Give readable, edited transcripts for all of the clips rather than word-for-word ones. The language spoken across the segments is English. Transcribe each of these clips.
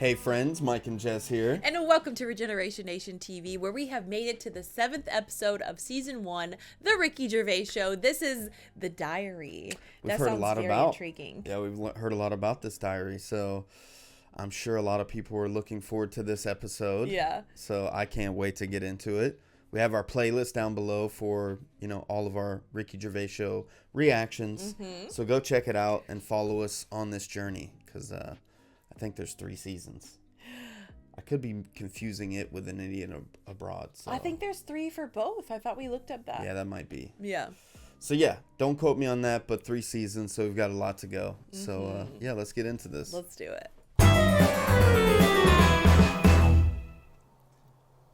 Hey friends, Mike and Jess here. And welcome to Regeneration Nation TV, where we have made it to the 7th episode of Season 1, The Ricky Gervais Show. This is the diary. We've heard a lot about intriguing. Yeah, we've heard a lot about this diary, so I'm sure a lot of people were looking forward to this episode. Yeah. So I can't wait to get into it. We have our playlist down below for, all of our Ricky Gervais Show reactions. Mm-hmm. So go check it out and follow us on this journey, because I think there's 3 seasons. I could be confusing it with An Idiot Abroad. So. I think there's 3 for both. I thought we looked up that. Yeah, that might be. Yeah. So yeah, don't quote me on that, but 3 seasons, so we've got a lot to go. Mm-hmm. So yeah, let's get into this. Let's do it.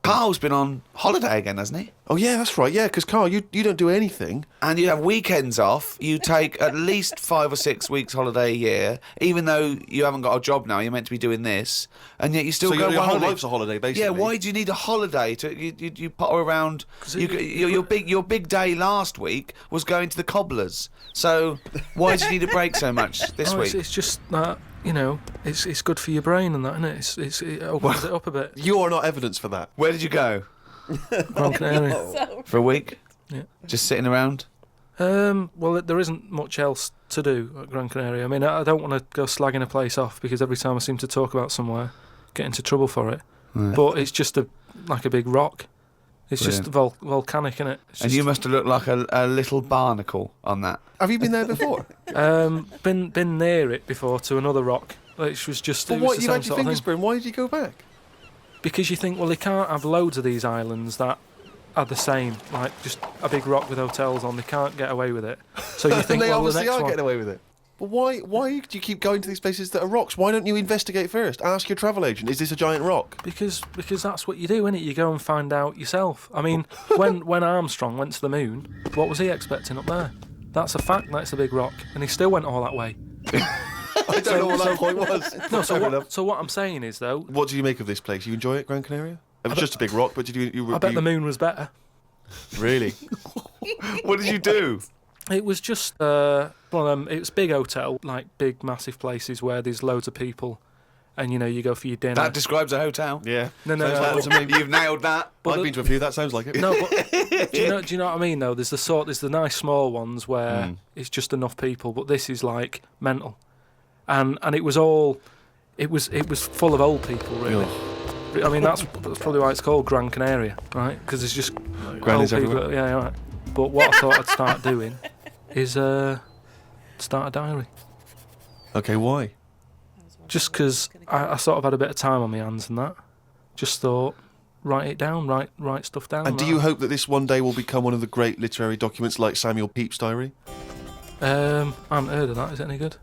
Karl's been on holiday again, hasn't he? Oh, yeah, that's right. Yeah, because, Karl, you don't do anything. And you have weekends off. You take at least 5 or 6 weeks holiday a year, even though you haven't got a job now. You're meant to be doing this. And yet you still go on your holiday. whole life's a holiday, basically. Yeah, why do you need a holiday? You potter around. Your big day last week was going to the cobblers. So why do you need a break so much this week? It's just that... it's good for your brain and that, isn't it? It opens it up a bit. You are not evidence for that. Where did you go? Gran Canaria. For a week? Yeah. Just sitting around? Well, there isn't much else to do at Gran Canaria. I mean, I don't want to go slagging a place off because every time I seem to talk about somewhere, get into trouble for it. Right. But it's just like a big rock. It's Brilliant. Just volcanic, isn't it? And you must have looked like a little barnacle on that. Have you been there before? Been near it before to another rock, which was just. Well, what, you had your fingers burned. Why did you go back? Because you think, well, they can't have loads of these islands that are the same, like just a big rock with hotels on. They can't get away with it. So you think, they well, obviously the next are one... getting away with it. But why do you keep going to these places that are rocks? Why don't you investigate first? Ask your travel agent, is this a giant rock? Because that's what you do, innit? You go and find out yourself. I mean, when Armstrong went to the moon, what was he expecting up there? That's a fact, that's a big rock. And he still went all that way. I don't know what that point was. No, so what I'm saying is, though... What do you make of this place? You enjoy it, Gran Canaria? It was just a big rock, but did you... I bet the moon was better. Really? What did you do? It was just one of them. It was big hotel, like big, massive places where there's loads of people, and you go for your dinner. That describes a hotel. Yeah. No. You've nailed that. I've been to a few. That sounds like it. No, but do you know what I mean? Though there's the nice small ones where it's just enough people, but this is like mental, and it was full of old people, really. Oh. I mean that's probably why it's called Gran Canaria, right? Because it's just old people. Everywhere. Yeah, right. But what I thought I'd start doing is start a diary. Okay, why? Just because I sort of had a bit of time on my hands and that. Just thought, write it down, write stuff down. And do you hope that this one day will become one of the great literary documents like Samuel Pepys' diary? I haven't heard of that. Is it any good?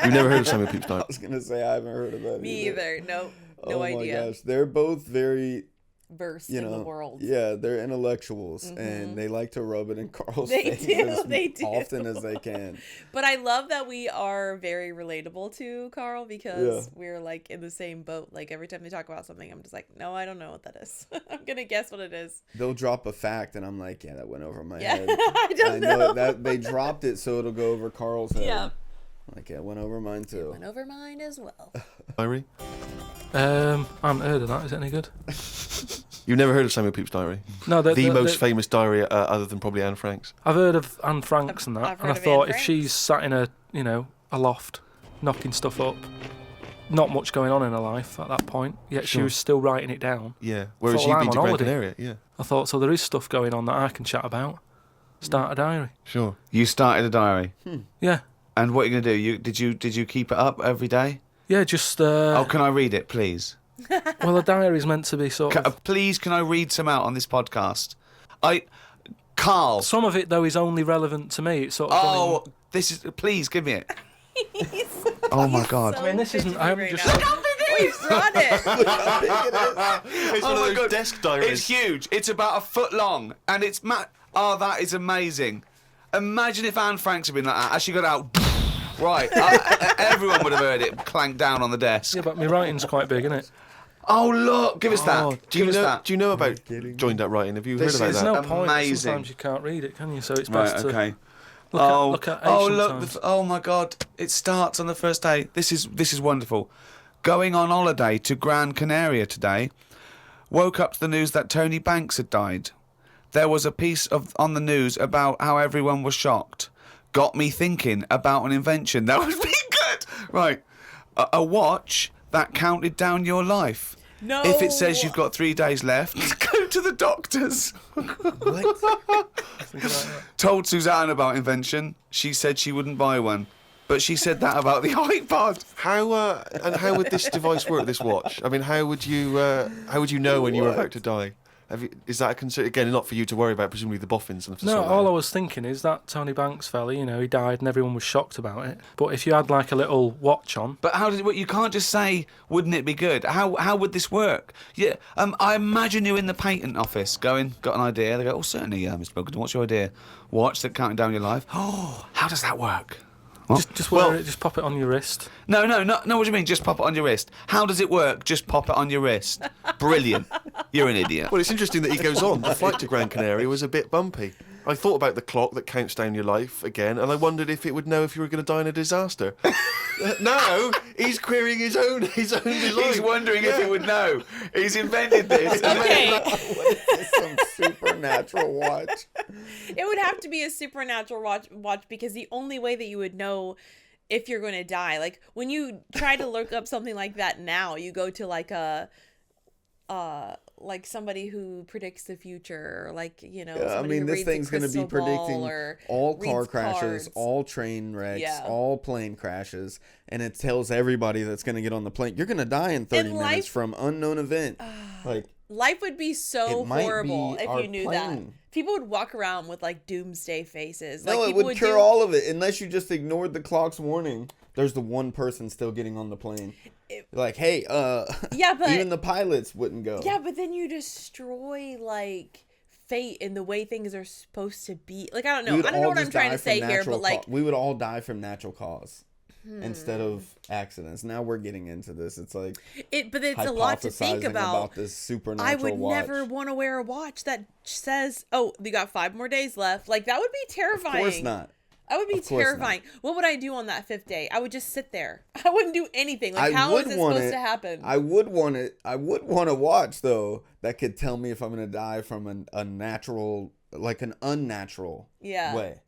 You've never heard of Samuel Pepys' diary? I was going to say I haven't heard of that Me either. No idea. Oh my gosh, they're both very... versed in the world. Yeah, they're intellectuals, and they like to rub it in Karl's face as often as they can. But I love that we are very relatable to Karl because we're like in the same boat. Like every time they talk about something, I'm just like, no, I don't know what that is. I'm gonna guess what it is. They'll drop a fact, and I'm like, yeah, that went over my head. I know that they dropped it, so it'll go over Karl's head. Yeah. Like, it went over mine too. It went over mine as well. Diary? I haven't heard of that. Is it any good? You've never heard of Samuel Pepys' diary? No, the most famous diary other than probably Anne Frank's. I've heard of Anne Frank's and that, and I thought if she's sat in a loft, knocking stuff up, not much going on in her life at that point, yet she was still writing it down. Yeah, whereas you've been to Gran Canaria, yeah. I thought, so there is stuff going on that I can chat about. Start a diary. Sure. You started a diary? Yeah. And what are you going to do? Did you keep it up every day? Yeah, just... Oh, can I read it, please? Well, a diary is meant to be sort of... Please, can I read some out on this podcast? Karl... Some of it, though, is only relevant to me. It's sort of... this is... Please, give me it. Oh, my God. So I mean, this isn't... I haven't just... Look how big we've brought it! It's one of those desk diaries. It's huge. It's about a foot long. And it's... Oh, that is amazing. Imagine if Anne Frank's had been like that. As she got out... Right, everyone would have heard it clank down on the desk. Yeah, but my writing's quite big, isn't it? Oh, look, give us that. Do you know about joined up writing? Have you heard about that? There's no point. Amazing. Sometimes you can't read it, can you? So it's best to look at oh, ancient look! times. Oh my God! It starts on the first day. This is wonderful. Going on holiday to Gran Canaria today. Woke up to the news that Tony Banks had died. There was a piece on the news about how everyone was shocked. Got me thinking about an invention that would be good. Right. A watch that counted down your life. No. If it says you've got 3 days left, go to the doctors. Told Suzanne about invention. She said she wouldn't buy one. But she said that about the iPod. How would this device work? This watch. I mean, how would you know when you were about to die? Is that a concern? Again, not for you to worry about. Presumably the boffins and No, all I was thinking is that Tony Banks fella, you know, he died and everyone was shocked about it. But if you had like a little watch on, But how did it work? You can't just say, wouldn't it be good? How would this work? Yeah, I imagine you in the patent office going, got an idea? They go, oh, certainly, Mr. Pilkington, what's your idea? Watch that counting down your life. Oh, how does that work? just wear it, just pop it on your wrist. No, what do you mean, just pop it on your wrist? How does it work? Just pop it on your wrist. Brilliant. You're an idiot. Well, it's interesting that he goes on. The flight to Gran Canaria was a bit bumpy. I thought about the clock that counts down your life again, and I wondered if it would know if you were going to die in a disaster. Now he's querying his own design. He's wondering if he would know. He's invented this. Okay. What is this, some supernatural watch? It would have to be a supernatural watch because the only way that you would know if you're going to die, like when you try to look up something like that now, you go to like like somebody who predicts the future, or like, you know, I somebody mean, who this reads the thing's going to be crystal ball predicting or all car reads crashes, cards. all train wrecks, Yeah. all plane crashes, and it tells everybody that's going to get on the plane, you're going to die in 30 And minutes life- from unknown event. Like, Life would be so It might horrible be if our you knew plane. that. People would walk around with like doomsday faces. no, like, it people would cure do- all of it unless you just ignored the clock's warning. There's the one person still getting on the plane. Like, hey, Yeah, but even the pilots wouldn't go. yeah, but then you destroy like fate and the way things are supposed to be. Like, I don't know. We would I don't know all what I'm just trying die to say from here, natural but like, we would all die from natural cause instead of accidents. Now we're getting into this. It's like but it's a lot to think hypothesizing about. this supernatural I would watch. never want to wear a watch that says, "Oh, you got 5 more days left." Like, that would be terrifying. Of course not. That would be Of course terrifying. What would I do on that 5th day? I would just sit there. I wouldn't do anything. Like, how is it supposed to happen? I would want it. I would want a watch though that could tell me if I'm gonna die from a natural, like an unnatural way.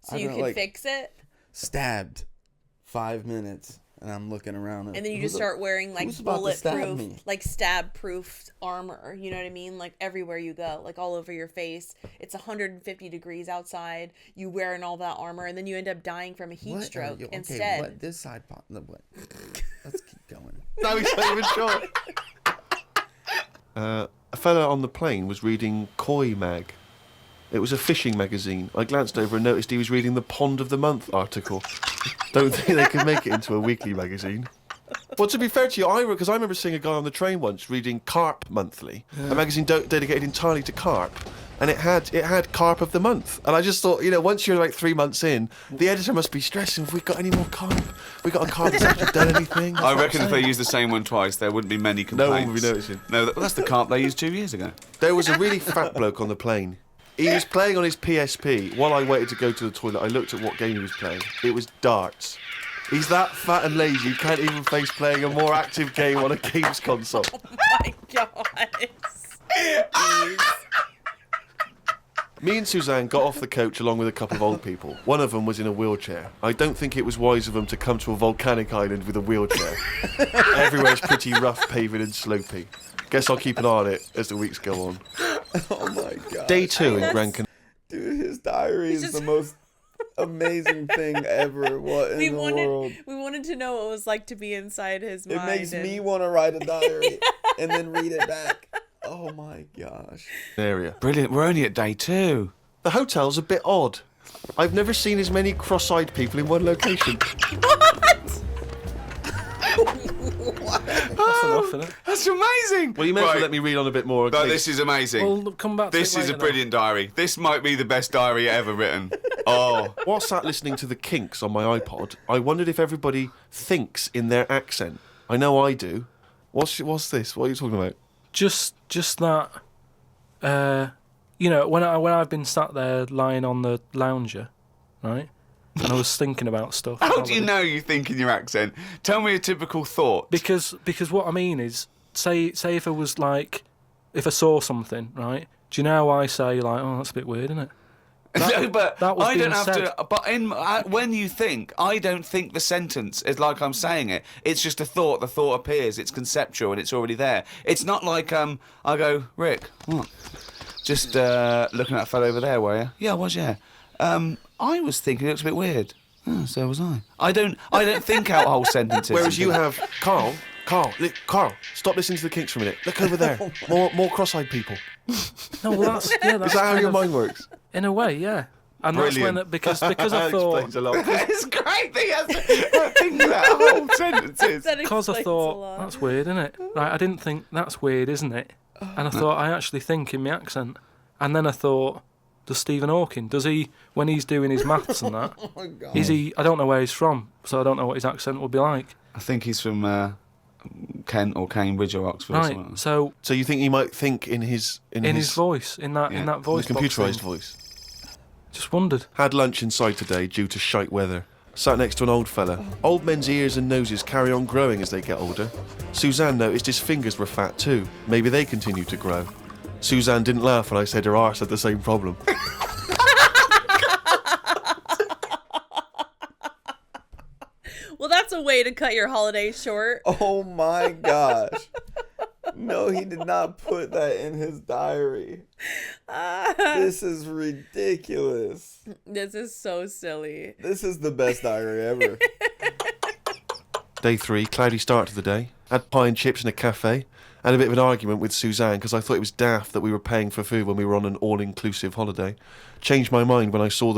So I you don't could know, like, fix it, stabbed, 5 minutes, and I'm looking around. and then you just start wearing like who's about to stab bulletproof, me? like stab-proof armor. You know what I mean? Like everywhere you go, like all over your face. It's 150 degrees outside. You wearing all that armor, and then you end up dying from a heat What are stroke you- instead. What this side pop? What? Let's keep going. No, he's not even sure. A fella on the plane was reading Koi Mag. It was a fishing magazine. I glanced over and noticed he was reading the Pond of the Month article. Don't think they could make it into a weekly magazine. Well, to be fair to you, because I remember seeing a guy on the train once reading Carp Monthly, a magazine dedicated entirely to carp, and it had Carp of the Month. And I just thought, you know, once you're like 3 months in, the editor must be stressing. Have we got any more carp? We got a carp that's actually done anything? I reckon if they used the same one twice, there wouldn't be many complaints. No one would be noticing. No, that's the carp they used 2 years ago. There was a really fat bloke on the plane. He was playing on his PSP. While I waited to go to the toilet, I looked at what game he was playing. It was darts. He's that fat and lazy, he can't even face playing a more active game on a games console. Oh my god! Me and Suzanne got off the coach along with a couple of old people. One of them was in a wheelchair. I don't think it was wise of them to come to a volcanic island with a wheelchair. Everywhere's pretty rough, paving and slopey. Guess I'll keep an eye on it as the weeks go on. Oh my god. Day 2 in Gran Canaria. Dude, his diary is just- the most amazing thing ever. What in the world? We wanted to know what it was like to be inside his It mind. makes me want to write a diary and then read it back. Oh my gosh. Brilliant. We're only at day 2. The hotel's a bit odd. I've never seen as many cross-eyed people in one location. That's enough, isn't it? That's amazing. Well, you may as well let me read on a bit more. No, this is amazing. Well, come back to This it is a later, brilliant diary. This might be the best diary ever written. Oh. While sat listening to the Kinks on my iPod, I wondered if everybody thinks in their accent. I know I do. What's this? What are you talking about? Just that, you know, when I've been sat there lying on the lounger, right, and I was thinking about stuff. How do you know you think in your accent? Tell me a typical thought. Because what I mean is, say if I was like, if I saw something, right? Do you know how I say like, oh, that's a bit weird, isn't it? No, but that was I don't being have said. to. But when you think, I don't think the sentence is like I'm saying it. It's just a thought. The thought appears. It's conceptual and it's already there. It's not like I go, Rick, what? Just looking at a fellow over there, were you? Yeah, I was. Yeah. I was thinking it looks a bit weird. Oh, so was I. I don't think out whole sentences. Whereas you have Carl, stop listening to the Kinks for a minute. Look over there. More cross-eyed people. No, well, that's Is that how your mind works? In a way, yeah. And Brilliant. that's when because I That thought explains a lot. It's great that he has to think about whole sentences. because I thought that's weird, isn't it? Right, I didn't think that's weird, isn't it? And I thought I actually think in my accent. And then I thought, does Stephen Hawking, does he, when he's doing his maths and that, is he? I don't know where he's from, so I don't know what his accent would be like. I think he's from Kent or Cambridge or Oxford or something. Right, so So you think he might think in his voice, in that voice, the box computerised thing. voice? Just wondered. Had lunch inside today due to shite weather. Sat next to an old fella. Old men's ears and noses carry on growing as they get older. Suzanne noticed his fingers were fat too. Maybe they continue to grow. Suzanne didn't laugh when I said her arse had the same problem. Well, that's a way to cut your holiday short. Oh my gosh. No, he did not put that in his diary. This is ridiculous. This is so silly. This is the best diary ever. Day 3, cloudy start to the day. Had pie and chips in a cafe. Had a bit of an argument with Suzanne because I thought it was daft that we were paying for food when we were on an all-inclusive holiday. Changed my mind when I saw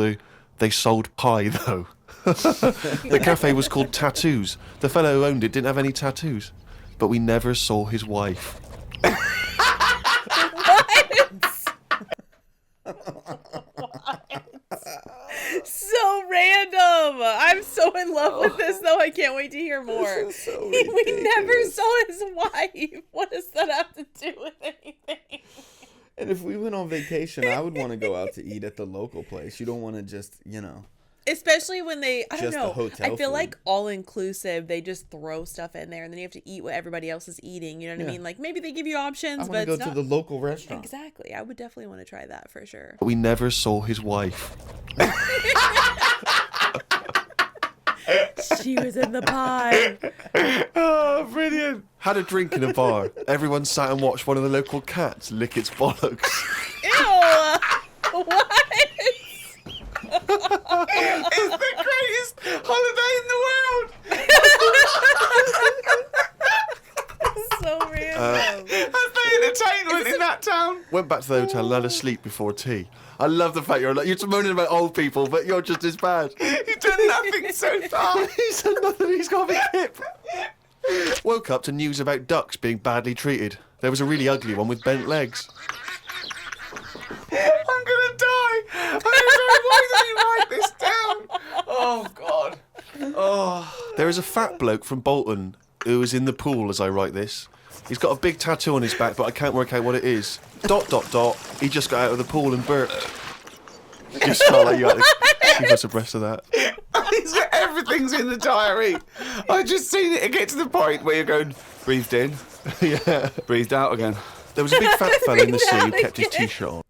they sold pie though. The cafe was called Tattoos. The fellow who owned it didn't have any tattoos. But we never saw his wife. So random. I'm so in love with this, though. I can't wait to hear more. This is so We ridiculous. never saw his wife. What does that have to do with anything? And if we went on vacation, I would want to go out to eat at the local place. You don't want to just, Especially when I don't Just the know. hotel I feel food. like all inclusive, they just throw stuff in there and then you have to eat what everybody else is eating. You know what I Yeah. mean? Like maybe they give you options, I but want to go it's to not. the local restaurant. Exactly. I would definitely want to try that for sure. But we never saw his wife. She was in the pie. Oh, brilliant. Had a drink in a bar. Everyone sat and watched one of the local cats lick its bollocks. Ew. What? It's the greatest holiday in the world. So random. That's the entertainment in that town. Went back to the hotel and had a sleep before tea. I love the fact you're moaning about old people, but you're just as bad. You've done nothing so far. He's done nothing, he's got a big hip. Woke up to news about ducks being badly treated. There was a really ugly one with bent legs. I'm gonna die. Why did you write this down? Oh God. Oh. There is a fat bloke from Bolton who is in the pool as I write this. He's got a big tattoo on his back, but I can't work out what it is. ... He just got out of the pool and burped. Just felt like you had to keep us abreast of that. Everything's in the diary. I just seen it get to the point where you're going, breathed in, Yeah. breathed out again. There was a big fat fella in the sea who Breathe kept his out again. t-shirt on.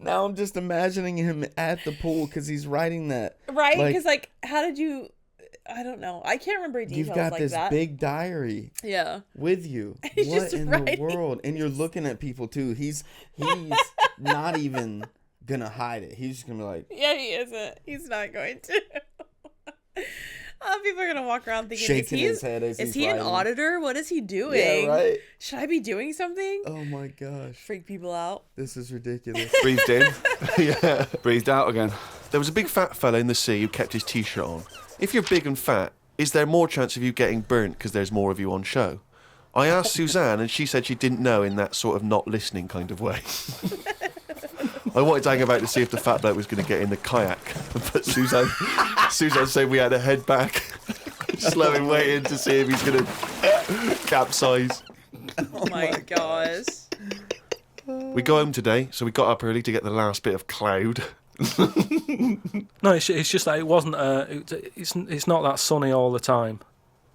Now I'm just imagining him at the pool because he's writing that. Right? Like, Because, how did you... I don't know. I can't remember details you've got like this that. big diary Yeah. with you. He's What just in writing. the world? And you're looking at people too. He's not even gonna hide it. He's just gonna be like Yeah, he isn't. He's not going to. People are going to walk around thinking, shaking his head as is he's he an writing. auditor? What is he doing? Yeah, right? Should I be doing something? Oh my gosh. Freak people out. This is ridiculous. Breathed in, Yeah. breathed out again. There was a big fat fella in the sea who kept his t-shirt on. If you're big and fat, is there more chance of you getting burnt because there's more of you on show? I asked Suzanne and she said she didn't know in that sort of not listening kind of way. I wanted to hang about to see if the fat bloke was going to get in the kayak, but Suzanne said we had to head back, slowly waiting to see if he's going to capsize. Oh my gosh. We go home today, so we got up early to get the last bit of cloud. No, it's just that it wasn't. It's not that sunny all the time.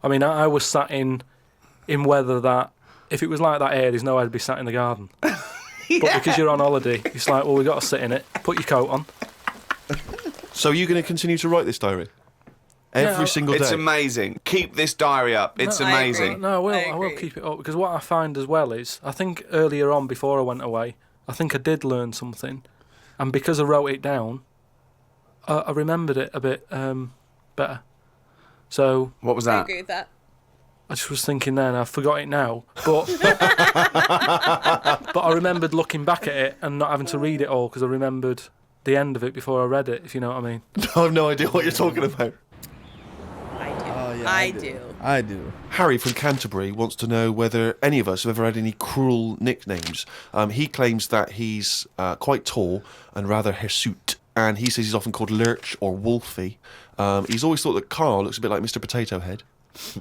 I mean, I was sat in weather that if it was like that here, there's no way I'd be sat in the garden. But because you're on holiday, it's like, well, we got to sit in it. Put your coat on. So are you going to continue to write this diary? Every single day? It's amazing. Keep this diary up. It's amazing. No, I will keep it up, because what I find as well is, I think earlier on, before I went away, I think I did learn something. And because I wrote it down, I remembered it a bit better. So what was I that? agree with that. I just was thinking then, I forgot it now, but but I remembered looking back at it and not having to read it all, because I remembered the end of it before I read it, if you know what I mean. I have no idea what you're talking about. I do. Oh, yeah, I do. Harry from Canterbury wants to know whether any of us have ever had any cruel nicknames. He claims that he's quite tall and rather hirsute, and he says he's often called Lurch or Wolfie. He's always thought that Karl looks a bit like Mr. Potato Head.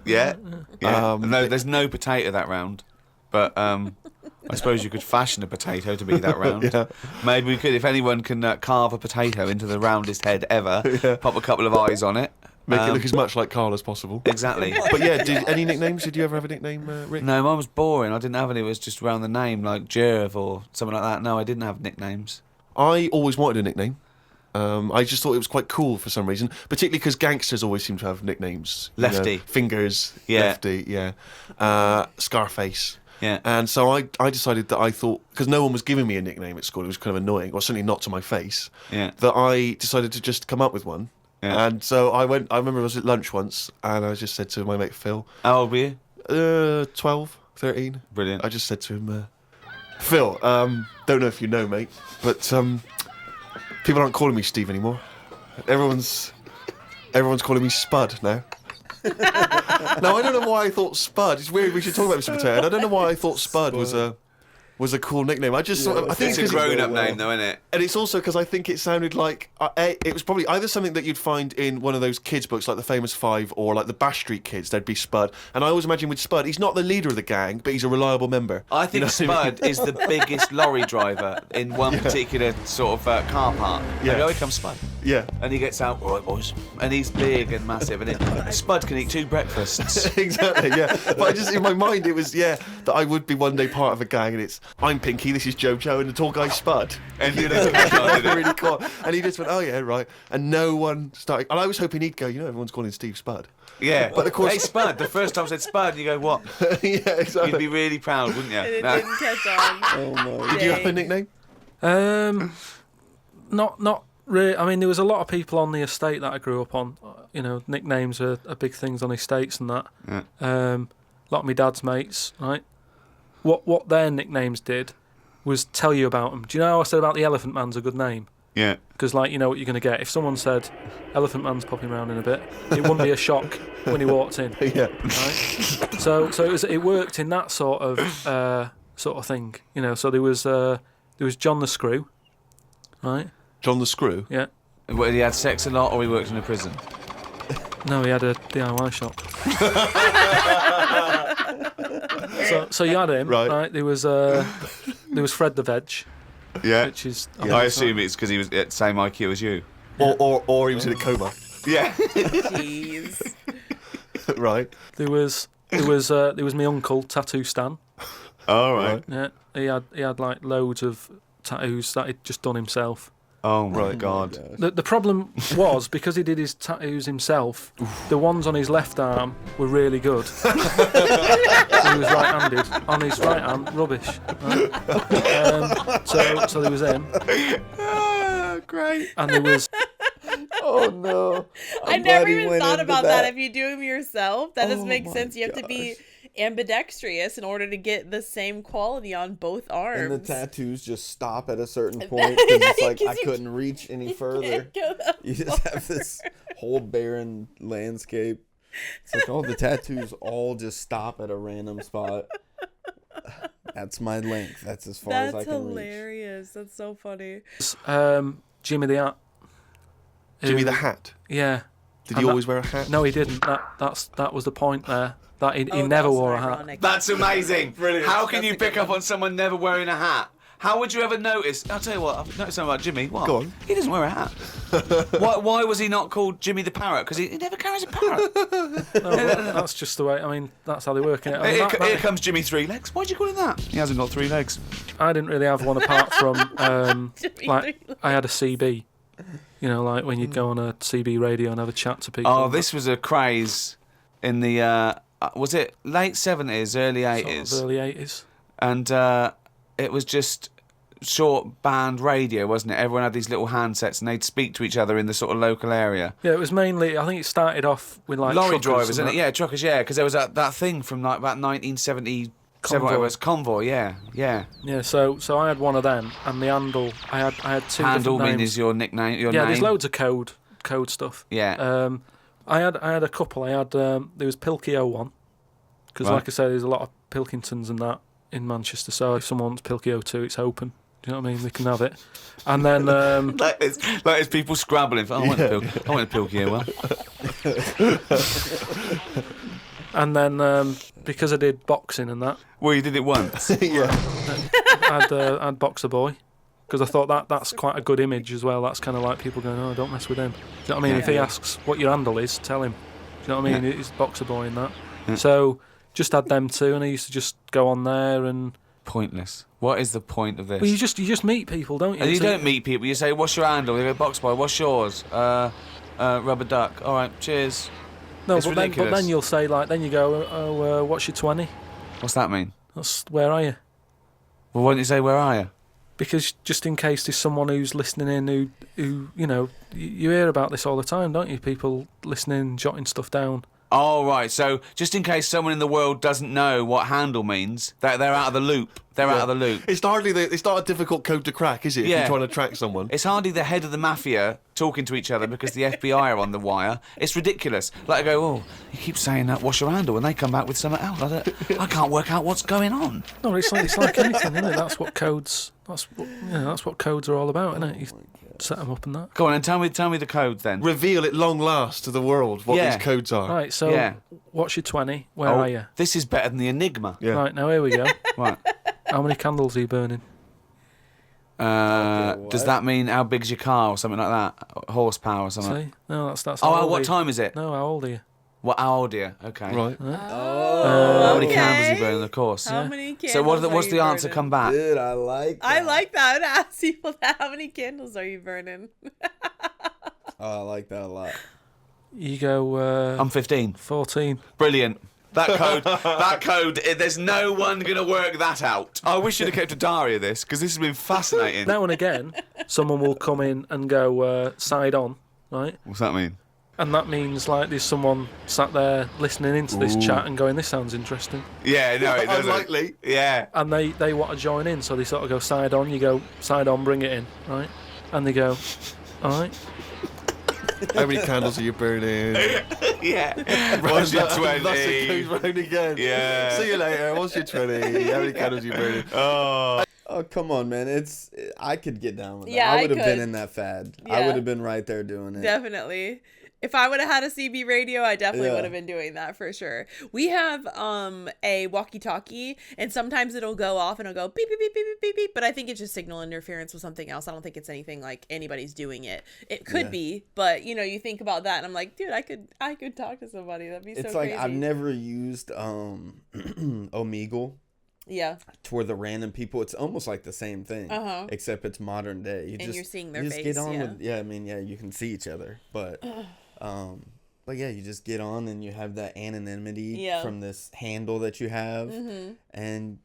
Yeah. No, there's no potato that round, but I suppose you could fashion a potato to be that round. Yeah. Maybe we could, if anyone can carve a potato into the roundest head ever, pop a couple of eyes on it. Make it look as much like Karl as possible. Exactly. But yeah, any nicknames? Did you ever have a nickname, Rick? No, mine was boring. I didn't have any. It was just around the name, like Gervais or something like that. No, I didn't have nicknames. I always wanted a nickname. I just thought it was quite cool for some reason, particularly because gangsters always seem to have nicknames. Lefty. Fingers. Yeah. Lefty, yeah. Scarface. Yeah. And so I decided that I thought, because no one was giving me a nickname at school, it was kind of annoying, or certainly not to my face, that I decided to just come up with one. Yeah. And so I remember I was at lunch once, and I just said to my mate Phil. How old were you? 12, 13. Brilliant. I just said to him, Phil, don't know if you know, mate, but people aren't calling me Steve anymore. Everyone's calling me Spud now. Now, I don't know why I thought Spud. It's weird, we should talk about Mr. Potato. I don't know why I thought Spud was a cool nickname. I just I think it's a grown-up name, though, isn't it? And it's also because I think it sounded like it was probably either something that you'd find in one of those kids' books, like the Famous Five, or like the Bash Street Kids. There'd be Spud, and I always imagine with Spud, he's not the leader of the gang, but he's a reliable member. I think Spud is the biggest lorry driver in one particular sort of car park. Yeah. And here comes Spud. Yeah. And he gets out, all right, boys. And he's big and massive, and Spud can eat 2 breakfasts. Exactly, yeah. But I just, in my mind, it was, that I would be one day part of a gang, and it's, I'm Pinky, this is Jojo, and the tall guy's Spud. And you know, really cool. And he just went, oh yeah, right. And no one started, and I was hoping he'd go, everyone's calling Steve Spud. Yeah, but of course, hey Spud. The first time I said Spud, you go, what? Yeah, exactly. You'd be really proud, wouldn't you? And it didn't catch on. Oh my. Did you have a nickname? Not really. I mean, there was a lot of people on the estate that I grew up on. Nicknames are big things on estates and that. Yeah. A lot of my dad's mates, right? What their nicknames did was tell you about them. Do you know how I said about the Elephant Man's a good name? Yeah. Because, you know what you're going to get. If someone said, Elephant Man's popping around in a bit, it wouldn't be a shock when he walked in. Yeah. Right? So it worked in that sort of thing. So there was John the Screw, right? John the Screw? Yeah. Well, he had sex a lot, or he worked in a prison? No, he had a DIY shop. So you had him, right? There was Fred the Veg. Yeah. Which is, I assume it's because he was at the same IQ as you. Or he was in a coma. Yeah. Jeez. Right. There was my uncle, Tattoo Stan. All right. Yeah. He had like loads of tattoos that he'd just done himself. Oh my God. The problem was, because he did his tattoos himself, the ones on his left arm were really good. He was right-handed. On his right hand, rubbish. Right? So there was him. Great. And there was... Oh no. I never even thought about that. If you do them yourself, that doesn't make sense. You have to be ambidextrous in order to get the same quality on both arms. And the tattoos just stop at a certain point because it's like I couldn't reach any further. You just have this whole barren landscape. It's like, the tattoos all just stop at a random spot. That's my length. That's as far as I can reach. That's hilarious. That's so funny. Jimmy the Hat. Jimmy the Hat? Yeah. Did he always wear a hat? No, he didn't. That was the point there. That he never wore a hat. That's amazing. Brilliant. How can you pick up on someone never wearing a hat? How would you ever notice? I'll tell you what, I've noticed something about Jimmy. What? Go on. He doesn't wear a hat. Why was he not called Jimmy the Parrot? Because he never carries a parrot. That's just the way. I mean, that's how they work in it. Here comes Jimmy Three Legs. Why'd you call him that? He hasn't got 3 legs. I didn't really have one apart from like I had a CB. You know, like when you'd go on a CB radio and have a chat to people. Oh, this was a craze in the was it late 70s, early 80s? Sort of early 80s. And it was just short band radio, wasn't it? Everyone had these little handsets and they'd speak to each other in the sort of local area. Yeah, it was mainly. I think it started off with like lorry truckers drivers, and isn't it? that. Yeah, truckers. Yeah, because there was that thing from like about 1977. Convoy. It was Convoy. Yeah. Yeah, so I had one of them, and the handle. I had 2 Handle different mean names. is your nickname. Your Yeah, name. there's loads of code stuff. Yeah. I had a couple. I had there was Pilky 01, because Right. like I say, there's a lot of Pilkingtons and that in Manchester. So if someone wants Pilky 02, it's open. Do you know what I mean? They can have it. And then like it's people scrabbling. For, I want a Pilky 01. And then because I did boxing and that, Well, you did it once. Yeah. I'd Boxer Boy, because I thought that's quite a good image as well. That's kind of like people going, oh, don't mess with him. Do you know what I mean? Yeah. If he asks what your handle is, tell him. Do you know what I mean? Yeah. It's Boxer Boy and that. Yeah. So just had them 2, and I used to just go on there and. Pointless. What is the point of this? Well, you just meet people, don't you? And you So- don't meet people. You say, "What's your handle?" They go, "Box Boy." What's yours? Rubber duck. All right, cheers. No, It's but ridiculous. then you'll say like, then you go, oh, what's your 20? What's that mean? That's where are you? Well, why don't you say, "Where are you?" Because just in case there's someone who's listening in who you know, you hear about this all the time, don't you? People listening, jotting stuff down. Oh, right. So just in case someone in the world doesn't know what handle means, they're out of the loop. They're out of the loop. It's not a difficult code to crack, is it? If Yeah. you're trying to track someone. It's hardly the head of the mafia talking to each other because the FBI are on the wire. It's ridiculous. Like I go, oh, you keep saying that, what's your handle? And they come back with something else. I can't work out what's going on. No, it's like anything, isn't it? That's what codes. That's what codes are all about, isn't it? You set them up and that. Go on and tell me the code then. Reveal at long last to the world what Yeah. these codes are. Right. So, Yeah. what's your 20? Where are you? This is better than the Enigma. Yeah. Right. Now here we go. Right. How many candles are you burning? Does that mean how big's your car or something like that? Horsepower or something? See? No, that's. Oh, how old are what you? time is it? No, how old are you? How old are you? Okay. Right. How many Okay. candles are you burning, of course. How many candles? So what's are the you answer burning? come back? Dude, I like that. I like that. I would ask people that. How many candles are you burning? Oh, I like that a lot. You go. I'm 15. 14. Brilliant. That code, there's no one going to work that out. I wish you'd have kept a diary of this, because this has been fascinating. Now and again, someone will come in and go side on, right? What's that mean? And that means like there's someone sat there listening into this chat and going, this sounds interesting. Yeah, no, it doesn't. Unlikely. Yeah. And they want to join in, so they sort of go side on, you go side on, bring it in, right? And they go, all right. How many candles are you burning? Yeah. What's your 20? That's it goes round again. Yeah. See you later. What's your 20? How many candles are you burning? Oh. Oh, come on, man. I could get down with that. Yeah, I I would have been could. in that fad. I Yeah. would have been right there doing it. Definitely. If I would have had a CB radio, I definitely Yeah. would have been doing that for sure. We have a walkie-talkie, and sometimes it'll go off and it'll go beep beep beep beep beep beep beep. But I think it's just signal interference with something else. I don't think it's anything like anybody's doing it. It could Yeah. be, but you think about that, and I'm like, dude, I could talk to somebody. That'd be so It's like crazy. I've never used Omegle Yeah. toward the random people. It's almost like the same thing, Uh-huh. except it's modern day. You're seeing their you just face, get on yeah. with I mean, yeah, you can see each other, but yeah, you just get on and you have that anonymity Yeah. from this handle that you have, Mm-hmm. and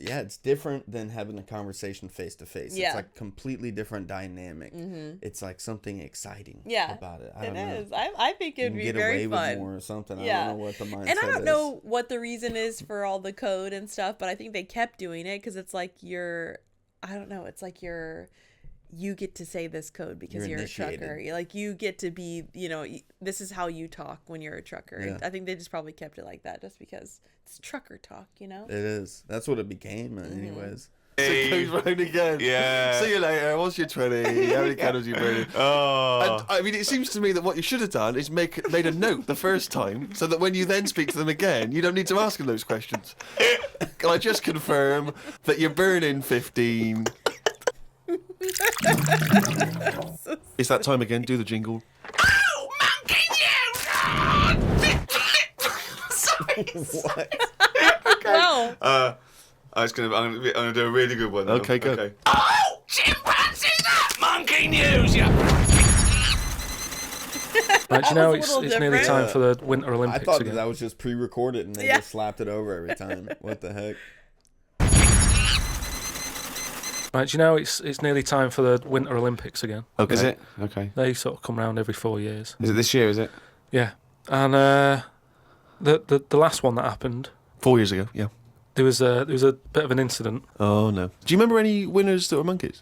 yeah, it's different than having a conversation face to face. Yeah. It's like completely different dynamic. Mm-hmm. It's like something exciting Yeah, about it. I It don't know. is. I think You it'd can be get very away fun. with more or something. Yeah. I don't know what the mindset And I don't is. know what the reason is for all the code and stuff, but I think they kept doing it because it's like I don't know, it's like you get to say this code because You're you're a trucker. initiated. Like you get to be, this is how you talk when you're a trucker. Yeah. I think they just probably kept it like that just because it's trucker talk, It is. That's what it became, anyways. It goes round again. Yeah. See you later. What's your 20? How many candles are you burning? Oh. And, I mean, it seems to me that what you should have done is made a note the first time, so that when you then speak to them again, you don't need to ask them those questions. Can I just confirm that you're burning 15? It's that time again. Do the jingle. What? Wow. I'm gonna do a really good one. Okay, go. Okay. Oh, chimpanzee, that monkey news, yeah. Right, do you know That was a it's little nearly different. time for the Winter I Olympics thought again. that was just pre-recorded and they Yeah. just slapped it over every time. What the heck? Right, do you know it's nearly time for the Winter Olympics again? Okay. Is it? Okay. They sort of come round every 4 years. Is it this year? Is it? Yeah, and the last one that happened, 4 years ago. Yeah. there was a bit of an incident. Oh no. Do you remember any winners that were monkeys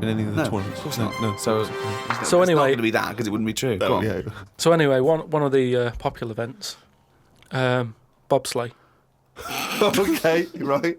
in any of the No, tournaments? of course not. No. So It's anyway- not going to be that because it wouldn't be true. Go Oh, on. yeah. So anyway, one of the popular events, bobsleigh. Okay. Right.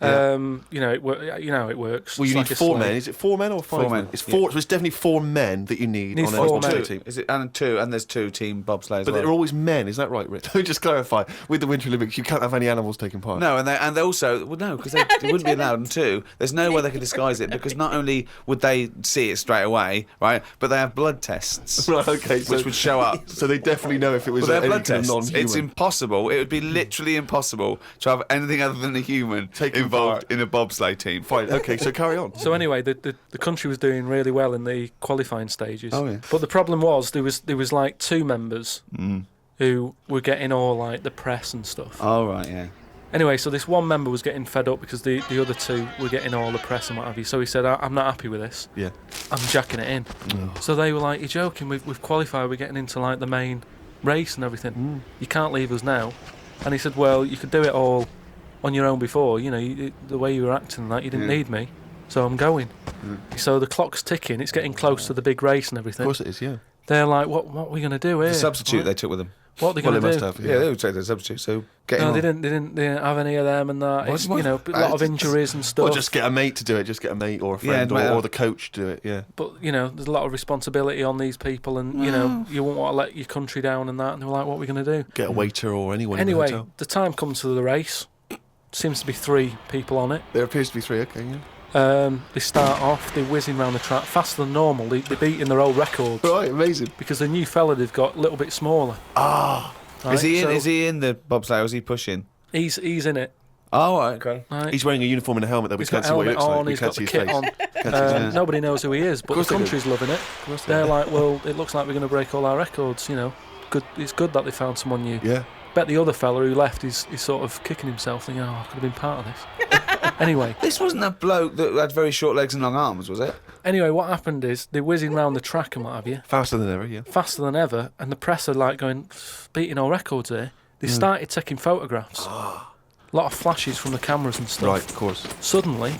You know how it works. Well, you It's need like a 4 sleigh. men. Is it 4 men or 5 4 men. It's 4. So it's definitely 4 men that you need Need on four a men. two Two. team. Is it? And there's 2 team bobsleighs. But they're always men. Is that right, Rich? Let me just clarify. With the Winter Olympics, you can't have any animals taking part. No, and they also no, because they wouldn't be allowed. And 2, there's no way they could disguise it because not only would they see it straight away, right, but they have blood tests Right. Okay. which would show up. So they definitely know if it was Well, they have any blood kind of tests. non-human. It's impossible. It would be literally impossible to have anything other than a human Taking involved part. in a bobsleigh team. Fine. Okay. So carry on. So anyway, the country was doing really well in the qualifying stages. Oh, yeah. But the problem was there was like 2 members who were getting all like the press and stuff. Oh right, yeah. Anyway, so this one member was getting fed up because the other 2 were getting all the press and what have you. So he said, I'm not happy with this. Yeah. I'm jacking it in. So they were like, you're joking, we've qualified, we're getting into like the main race and everything. You can't leave us now. And he said, well, you could do it all on your own before, you know, the way you were acting and that, you didn't Yeah. need me. So I'm going. So the clock's ticking, it's getting close to the big race and Of everything. course it is. Yeah. They're like, what are we going to do here? The substitute Right? they took with them. What are they Well, going they to must do? have. Yeah, they would take the substitute. So get No, him they on. didn't have any of them and that. It's, What? you know, a lot of injuries and stuff. Or just get a mate to do it. Just get a mate or a Yeah, friend mate, or the coach to do it. Yeah. But, you know, there's a lot of responsibility on these people and, you know, you won't want to let your country down and that. And they were like, what are we going to do? Get a waiter or anyone in the Anyway, hotel. the time comes to the race. Seems to be 3 people on it. There appears to be 3. Okay. Yeah. They start off, they're whizzing around the track faster than normal. They're beating their old records Right. Amazing. because the new fella they've got a little bit smaller. Ah. Right? Is he in? So Is he in the bobsleigh? Or is he pushing? He's in it. Oh, right, okay. Right? He's wearing a uniform and a helmet that we He's can't got see what he helmet looks on. like. We He's can't got see the his kit on. face. Can't see his face. Nobody knows who he is, but the course they do. country's loving it. course they They're do. like, well, it looks like we're going to break all our records. You know, good. It's good that they found someone new. Yeah. Bet the other fella who left is sort of kicking himself, thinking, "Oh, I could have been part of this." Anyway, This wasn't a bloke that had very short legs and long arms, was it? what happened is they're whizzing round the track and what have you, Faster than ever. Yeah. faster than ever, and the press are like going, beating all records here. They started taking photographs. A lot of flashes from the cameras and stuff. Right. Of course. Suddenly,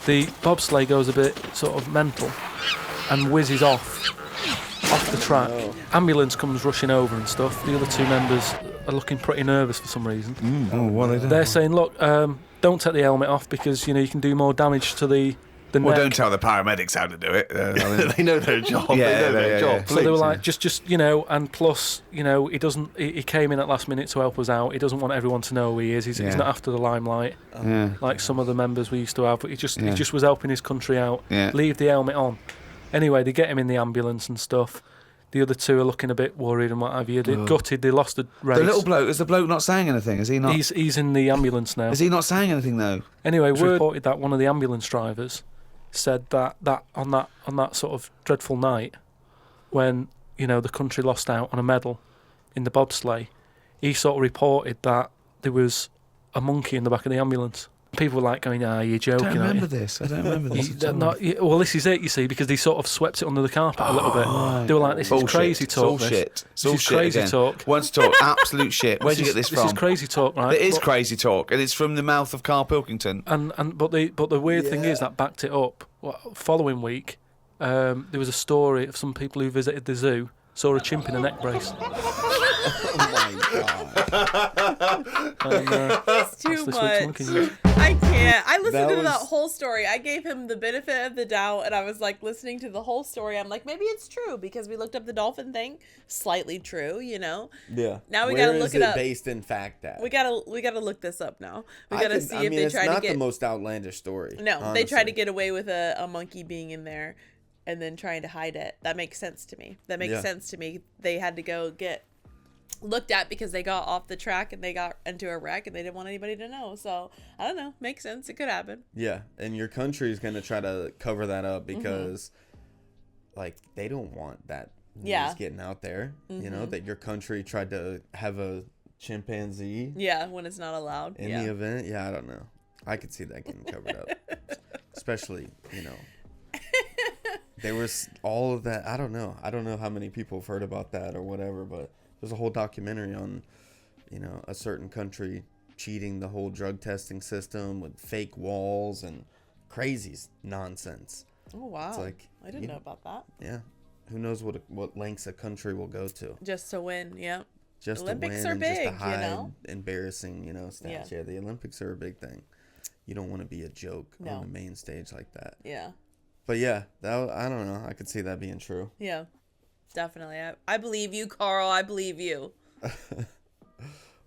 the bobsleigh goes a bit sort of mental and whizzes off the track. Ambulance comes rushing over and stuff. The other 2 members are looking pretty nervous for some reason. Oh, what are they doing? They're saying, look, don't take the helmet off because, you know, you can do more damage to the Well, neck. don't tell the paramedics how to do it. They know their job. Yeah, they know yeah, their yeah, job. yeah. So they were Please. like, just you know, and plus, you know, he came in at last minute to help us out. He doesn't want everyone to know who he is. He's Yeah. not after the limelight Yeah. like some of the members we used to have. But he just Yeah. was helping his country out. Yeah. Leave the helmet on. Anyway, they get him in the ambulance and stuff. The other 2 are looking a bit worried and what have you. They're gutted. They lost the race. The little bloke, is the bloke not saying anything? Is he not? He's in the ambulance now. Is he not saying anything though? Anyway, word reported that one of the ambulance drivers said that on that sort of dreadful night when, you know, the country lost out on a medal in the bobsleigh, he sort of reported that there was a monkey in the back of the ambulance. People were like going, you're I joking, don't aren't remember you? this. I don't remember this. at all. Well, this is it, you see, because they sort of swept it under the carpet a little bit. They were like, this is crazy talk. Bullshit. This is crazy talk. Once talk. Absolute shit. Where'd you get this from? This is crazy talk, right? It is But- crazy talk, and it's from the mouth of Karl Pilkington. But the weird thing is that backed it up. Following week, there was a story of some people who visited the zoo Saw a chimp in a neck brace. Oh my god. And, It's too that's this week's much. monkey news. I can't. I listened to that was- whole story. I gave him the benefit of the doubt, and I was like listening to the whole story. I'm like, maybe it's true because we looked up the dolphin thing. Slightly true, you know. Yeah. Now we Where gotta look is it up. Based in fact at? We gotta look this up now. We gotta see if they it's try not to get. the most outlandish story. No, honestly. they tried to get away with a monkey being in there, and then trying to hide it. That makes sense to me. Yeah. They had to go get looked at because they got off the track and they got into a wreck and they didn't want anybody to know. So I don't know. Makes sense. It could happen. Yeah, and your country is gonna try to cover that up because, like, they don't want that news Yeah. getting out there. You know that your country tried to have a chimpanzee Yeah, when it's not allowed. in the event. Yeah, I don't know. I could see that getting covered up, especially there was all of that. I don't know how many people have heard about that or whatever, but there's a whole documentary on a certain country cheating the whole drug testing system with fake walls and crazy nonsense. Oh wow! It's like, I didn't know about that. Yeah, who knows what lengths a country will go to Just to win, yeah. just Olympics to win are and big, just you to hide know? embarrassing stats. Yeah. Yeah, the Olympics are a big thing. You don't want to be a joke No. on the main stage like that. Yeah, But yeah, I don't know. I could see that being true. yeah, definitely. I believe you, Karl. I believe you.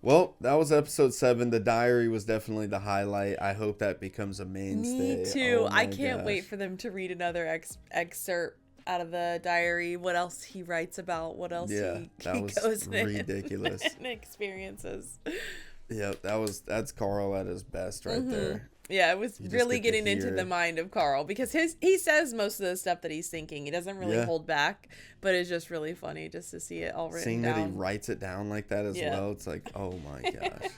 Well, that was episode 7. The diary was definitely the highlight. I hope that becomes a mainstay. Me too. Oh my I can't wait gosh. for them to read another excerpt out of the diary. What else he writes about? What else Yeah, he that was goes in ridiculous. and experiences. Yeah, that's Karl at his best right there. Yeah, it was You just really get to getting into hear- the mind of Karl because he says most of the stuff that he's thinking. He doesn't really Yeah. hold back, but it's just really funny just to see it all written Seeing down. that he writes it down like that as Yeah. well, it's like, oh my gosh.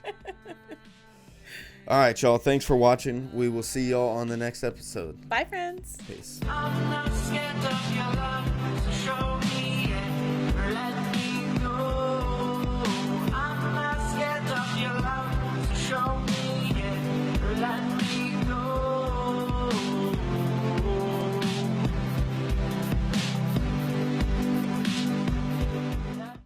All right, y'all. Thanks for watching. We will see y'all on the next episode. Bye, friends. Peace. I'm not scared of your love, so show me